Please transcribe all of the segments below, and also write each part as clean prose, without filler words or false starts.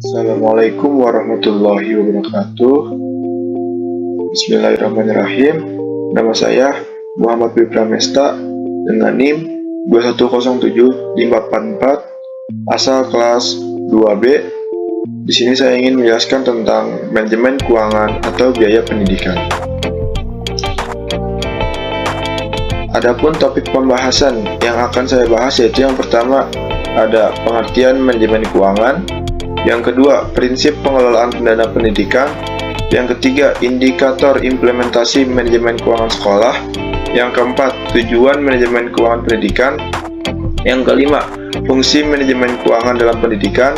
Assalamualaikum warahmatullahi wabarakatuh. Bismillahirrahmanirrahim. Nama saya Muhammad B. Pramesta dengan NIM 2107544, asal kelas 2B. Di sini saya ingin menjelaskan tentang manajemen keuangan atau biaya pendidikan. Adapun topik pembahasan yang akan saya bahas yaitu yang pertama ada pengertian manajemen keuangan, yang kedua prinsip pengelolaan dana pendidikan, yang ketiga indikator implementasi manajemen keuangan sekolah, yang keempat tujuan manajemen keuangan pendidikan, yang kelima fungsi manajemen keuangan dalam pendidikan,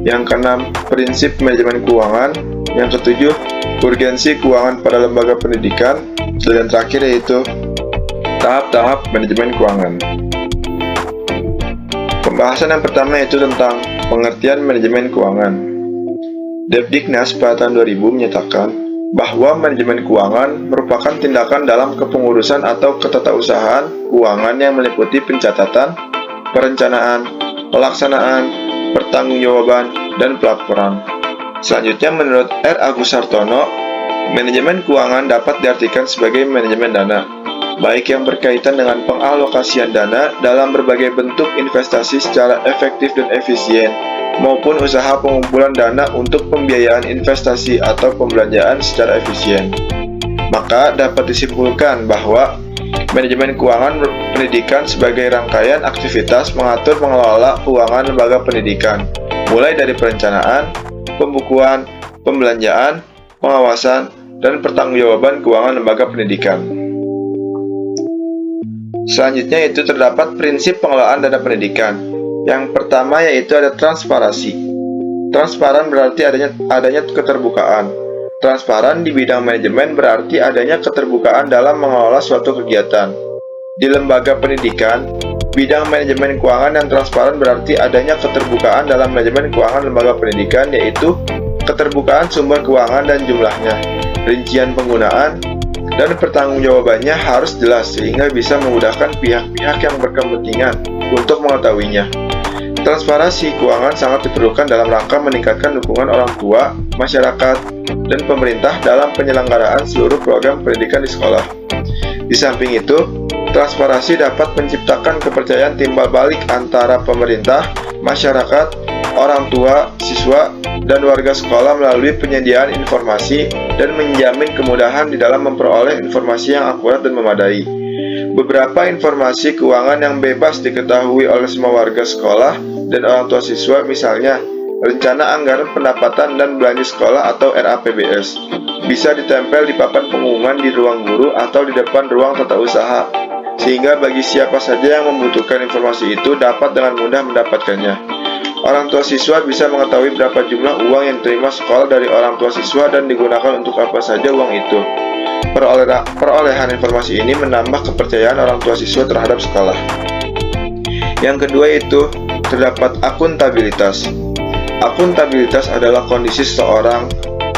yang keenam prinsip manajemen keuangan, yang ketujuh urgensi keuangan pada lembaga pendidikan, dan yang terakhir yaitu tahap-tahap manajemen keuangan. Pembahasan yang pertama yaitu tentang pengertian manajemen keuangan. Depdiknas pada tahun 2000 menyatakan bahwa manajemen keuangan merupakan tindakan dalam kepengurusan atau ketatausahaan keuangan yang meliputi pencatatan, perencanaan, pelaksanaan, pertanggungjawaban, dan pelaporan. Selanjutnya, menurut R. Agus Hartono, manajemen keuangan dapat diartikan sebagai manajemen dana, baik yang berkaitan dengan pengalokasian dana dalam berbagai bentuk investasi secara efektif dan efisien, maupun usaha pengumpulan dana untuk pembiayaan investasi atau pembelanjaan secara efisien. Maka dapat disimpulkan bahwa manajemen keuangan pendidikan sebagai rangkaian aktivitas mengatur mengelola keuangan lembaga pendidikan, mulai dari perencanaan, pembukuan, pembelanjaan, pengawasan, dan pertanggungjawaban keuangan lembaga pendidikan. Selanjutnya itu terdapat prinsip pengelolaan dana pendidikan. Yang pertama yaitu ada transparansi. Transparan berarti adanya keterbukaan. Transparan di bidang manajemen berarti adanya keterbukaan dalam mengelola suatu kegiatan. Di lembaga pendidikan, bidang manajemen keuangan yang transparan berarti adanya keterbukaan dalam manajemen keuangan lembaga pendidikan, yaitu keterbukaan sumber keuangan dan jumlahnya, rincian penggunaan, dan pertanggungjawabannya harus jelas sehingga bisa memudahkan pihak-pihak yang berkepentingan untuk mengetahuinya. Transparansi keuangan sangat diperlukan dalam rangka meningkatkan dukungan orang tua, masyarakat, dan pemerintah dalam penyelenggaraan seluruh program pendidikan di sekolah. Di samping itu, transparansi dapat menciptakan kepercayaan timbal balik antara pemerintah, masyarakat, orang tua, siswa, dan warga sekolah melalui penyediaan informasi dan menjamin kemudahan di dalam memperoleh informasi yang akurat dan memadai. Beberapa informasi keuangan yang bebas diketahui oleh semua warga sekolah dan orang tua siswa, misalnya rencana anggaran pendapatan dan belanja sekolah atau RAPBS, bisa ditempel di papan pengumuman di ruang guru atau di depan ruang tata usaha, sehingga bagi siapa saja yang membutuhkan informasi itu dapat dengan mudah mendapatkannya. Orang tua siswa bisa mengetahui berapa jumlah uang yang diterima sekolah dari orang tua siswa dan digunakan untuk apa saja uang itu. Perolehan informasi ini menambah kepercayaan orang tua siswa terhadap sekolah. Yang kedua yaitu terdapat akuntabilitas. Akuntabilitas adalah kondisi seseorang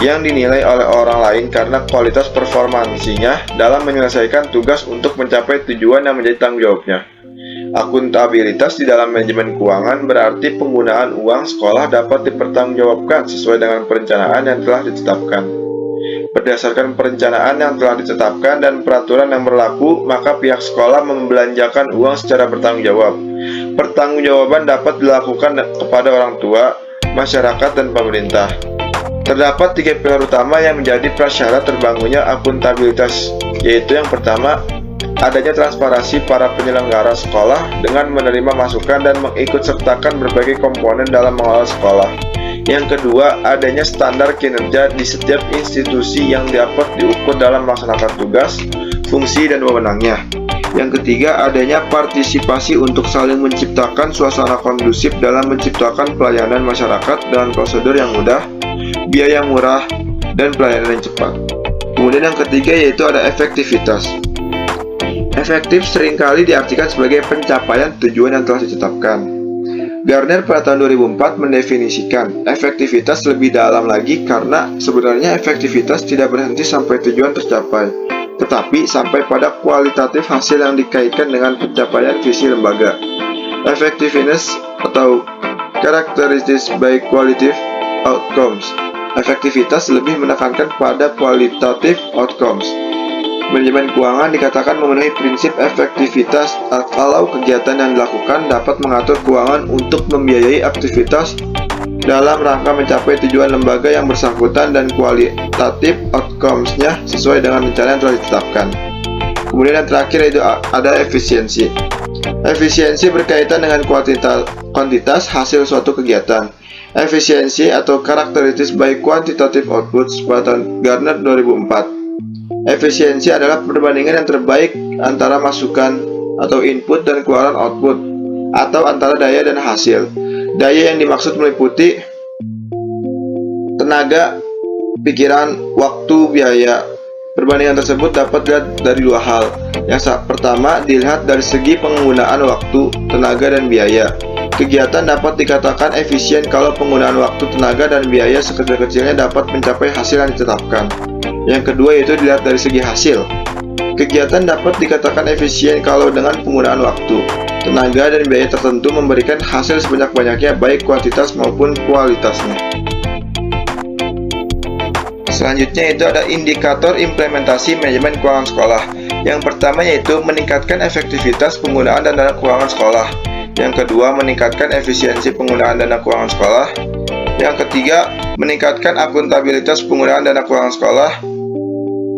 yang dinilai oleh orang lain karena kualitas performansinya dalam menyelesaikan tugas untuk mencapai tujuan yang menjadi tanggung jawabnya. Akuntabilitas di dalam manajemen keuangan berarti penggunaan uang sekolah dapat dipertanggungjawabkan sesuai dengan perencanaan yang telah ditetapkan. Berdasarkan perencanaan yang telah ditetapkan dan peraturan yang berlaku, maka pihak sekolah membelanjakan uang secara bertanggung jawab. Pertanggungjawaban dapat dilakukan kepada orang tua, masyarakat, dan pemerintah. Terdapat 3 pilar utama yang menjadi prasyarat terbangunnya akuntabilitas, yaitu yang pertama, adanya transparansi para penyelenggara sekolah dengan menerima masukan dan mengikutsertakan berbagai komponen dalam mengelola sekolah. Yang kedua, adanya standar kinerja di setiap institusi yang dapat diukur dalam melaksanakan tugas, fungsi, dan wewenangnya. Yang ketiga, adanya partisipasi untuk saling menciptakan suasana kondusif dalam menciptakan pelayanan masyarakat dengan prosedur yang mudah, biaya murah, dan pelayanan yang cepat. Kemudian yang ketiga yaitu ada efektivitas. Efektif seringkali diartikan sebagai pencapaian tujuan yang telah ditetapkan. Gartner pada tahun 2004 mendefinisikan efektivitas lebih dalam lagi karena sebenarnya efektivitas tidak berhenti sampai tujuan tercapai, tetapi sampai pada kualitatif hasil yang dikaitkan dengan pencapaian visi lembaga. Effectiveness atau characteristics by qualitative outcomes. Efektivitas lebih menekankan pada qualitative outcomes. Manajemen keuangan dikatakan memenuhi prinsip efektivitas kalau kegiatan yang dilakukan dapat mengatur keuangan untuk membiayai aktivitas dalam rangka mencapai tujuan lembaga yang bersangkutan dan kualitatif outcomes-nya sesuai dengan rencana yang telah ditetapkan. Kemudian yang terakhir yaitu ada efisiensi. Efisiensi berkaitan dengan kuantitas hasil suatu kegiatan. Efisiensi atau characterized by quantitative outputs pada tahun Gartner 2004. Efisiensi adalah perbandingan yang terbaik antara masukan atau input dan keluaran output, atau antara daya dan hasil. Daya yang dimaksud meliputi tenaga, pikiran, waktu, biaya. Perbandingan tersebut dapat dilihat dari dua hal. Yang pertama, dilihat dari segi penggunaan waktu, tenaga, dan biaya. Kegiatan dapat dikatakan efisien kalau penggunaan waktu, tenaga, dan biaya sekecil-kecilnya dapat mencapai hasil yang ditetapkan. Yang kedua yaitu dilihat dari segi hasil. Kegiatan dapat dikatakan efisien kalau dengan penggunaan waktu, tenaga, dan biaya tertentu memberikan hasil sebanyak-banyaknya baik kuantitas maupun kualitasnya. Selanjutnya itu ada indikator implementasi manajemen keuangan sekolah. Yang pertama yaitu meningkatkan efektivitas penggunaan dana keuangan sekolah. Yang kedua, meningkatkan efisiensi penggunaan dana keuangan sekolah. Yang ketiga, meningkatkan akuntabilitas penggunaan dana keuangan sekolah.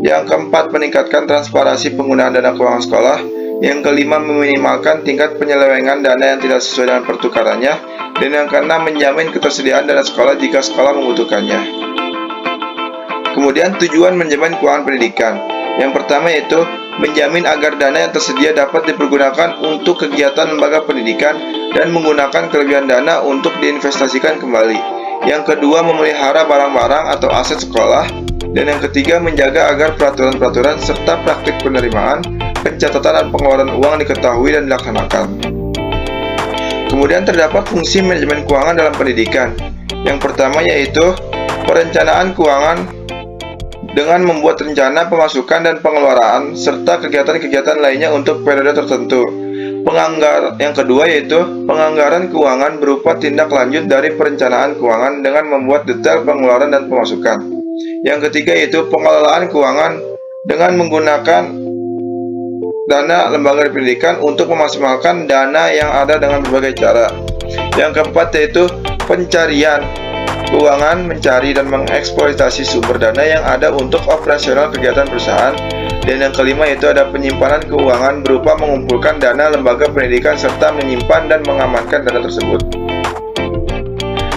Yang keempat, meningkatkan transparansi penggunaan dana keuangan sekolah. Yang kelima, meminimalkan tingkat penyelewengan dana yang tidak sesuai dengan pertukarannya. Dan yang keenam, menjamin ketersediaan dana sekolah jika sekolah membutuhkannya. Kemudian tujuan manajemen keuangan pendidikan. Yang pertama yaitu menjamin agar dana yang tersedia dapat dipergunakan untuk kegiatan lembaga pendidikan dan menggunakan kelebihan dana untuk diinvestasikan kembali. Yang kedua, memelihara barang-barang atau aset sekolah. Dan yang ketiga, menjaga agar peraturan-peraturan serta praktik penerimaan, pencatatan dan pengeluaran uang diketahui dan dilaksanakan. Kemudian terdapat fungsi manajemen keuangan dalam pendidikan. Yang pertama yaitu perencanaan keuangan dengan membuat rencana pemasukan dan pengeluaran serta kegiatan-kegiatan lainnya untuk periode tertentu. Yang kedua yaitu penganggaran keuangan berupa tindak lanjut dari perencanaan keuangan dengan membuat detail pengeluaran dan pemasukan. Yang ketiga yaitu pengelolaan keuangan dengan menggunakan dana lembaga pendidikan untuk memaksimalkan dana yang ada dengan berbagai cara. Yang keempat yaitu pencarian keuangan, mencari dan mengeksploitasi sumber dana yang ada untuk operasional kegiatan perusahaan. Dan yang kelima yaitu ada penyimpanan keuangan berupa mengumpulkan dana lembaga pendidikan serta menyimpan dan mengamankan dana tersebut.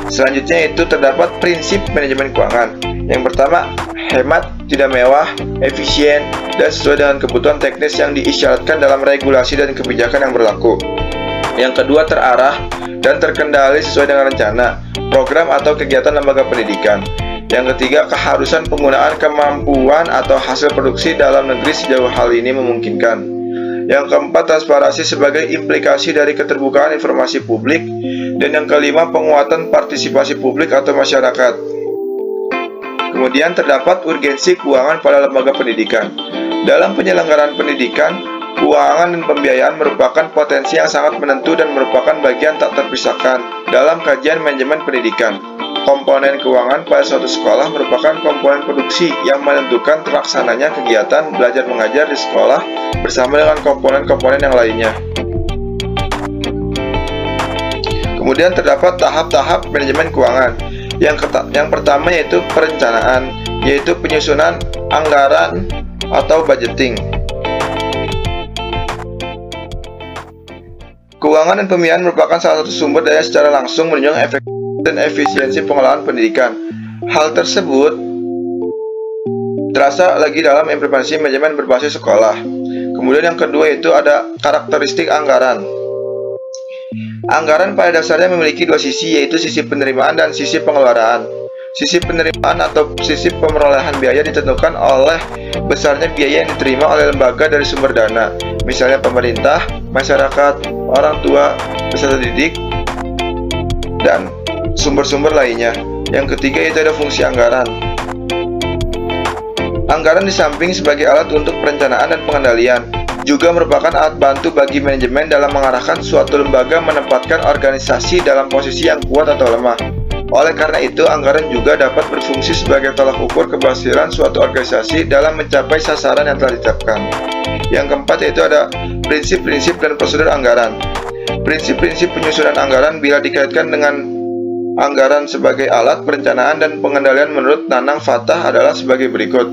Selanjutnya itu terdapat prinsip manajemen keuangan. Yang pertama, hemat, tidak mewah, efisien, dan sesuai dengan kebutuhan teknis yang diisyaratkan dalam regulasi dan kebijakan yang berlaku. Yang kedua, terarah dan terkendali sesuai dengan rencana, program atau kegiatan lembaga pendidikan. Yang ketiga, keharusan penggunaan kemampuan atau hasil produksi dalam negeri sejauh hal ini memungkinkan. Yang keempat, transparansi sebagai implikasi dari keterbukaan informasi publik. Dan yang kelima, penguatan partisipasi publik atau masyarakat. Kemudian terdapat urgensi keuangan pada lembaga pendidikan. Dalam penyelenggaraan pendidikan, keuangan dan pembiayaan merupakan potensi yang sangat menentu dan merupakan bagian tak terpisahkan dalam kajian manajemen pendidikan. Komponen keuangan pada suatu sekolah merupakan komponen produksi yang menentukan terlaksananya kegiatan belajar mengajar di sekolah bersama dengan komponen-komponen yang lainnya. Kemudian terdapat tahap-tahap manajemen keuangan. Yang pertama yaitu perencanaan, yaitu penyusunan anggaran atau budgeting. Keuangan dan pembiayaan merupakan salah satu sumber daya secara langsung menunjang efektivitas dan efisiensi pengelolaan pendidikan. Hal tersebut terasa lagi dalam implementasi manajemen berbasis sekolah. Kemudian yang kedua itu ada karakteristik anggaran. Anggaran pada dasarnya memiliki dua sisi, yaitu sisi penerimaan dan sisi pengeluaran. Sisi penerimaan atau sisi pemerolehan biaya ditentukan oleh besarnya biaya yang diterima oleh lembaga dari sumber dana, misalnya pemerintah, masyarakat, orang tua, peserta didik, dan sumber-sumber lainnya. Yang ketiga itu ada fungsi anggaran. Anggaran di samping sebagai alat untuk perencanaan dan pengendalian, juga merupakan alat bantu bagi manajemen dalam mengarahkan suatu lembaga menempatkan organisasi dalam posisi yang kuat atau lemah. Oleh karena itu, anggaran juga dapat berfungsi sebagai tolak ukur keberhasilan suatu organisasi dalam mencapai sasaran yang telah ditetapkan. Yang keempat yaitu ada prinsip-prinsip dan prosedur anggaran. Prinsip-prinsip penyusunan anggaran bila dikaitkan dengan anggaran sebagai alat perencanaan dan pengendalian menurut Nanang Fatah adalah sebagai berikut.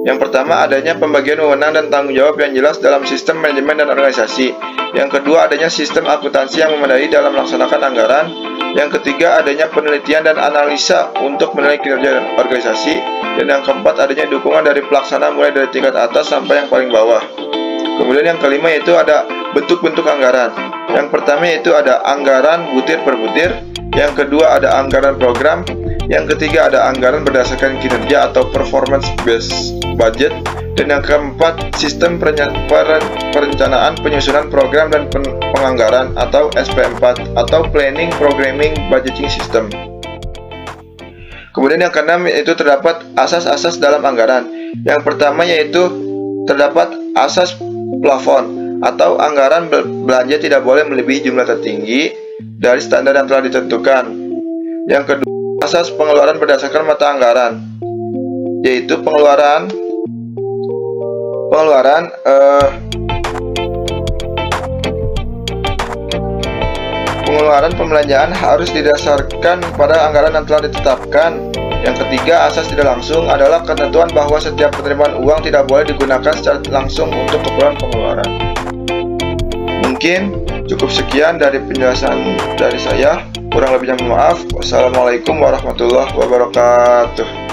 Yang pertama, adanya pembagian wewenang dan tanggung jawab yang jelas dalam sistem manajemen dan organisasi. Yang kedua, adanya sistem akuntansi yang memadai dalam melaksanakan anggaran. Yang ketiga, adanya penelitian dan analisa untuk menilai kinerja organisasi. Dan yang keempat, adanya dukungan dari pelaksana mulai dari tingkat atas sampai yang paling bawah. Kemudian yang kelima yaitu ada bentuk-bentuk anggaran. Yang pertama yaitu ada anggaran butir per butir. Yang kedua ada anggaran program. Yang ketiga ada anggaran berdasarkan kinerja atau performance based budget. Dan yang keempat, sistem perencanaan penyusunan program dan penganggaran atau SP4 atau Planning Programming Budgeting System. Kemudian yang keenam yaitu terdapat asas-asas dalam anggaran. Yang pertama yaitu terdapat asas plafon atau anggaran belanja tidak boleh melebihi jumlah tertinggi dari standar yang telah ditentukan. Yang kedua, asas pengeluaran berdasarkan mata anggaran, yaitu pengeluaran pembelanjaan harus didasarkan pada anggaran yang telah ditetapkan. Yang ketiga, asas tidak langsung adalah ketentuan bahwa setiap penerimaan uang tidak boleh digunakan secara langsung untuk keperluan pengeluaran. Mungkin cukup sekian dari penjelasan dari saya. Kurang lebihnya mohon maaf. Wassalamualaikum warahmatullahi wabarakatuh.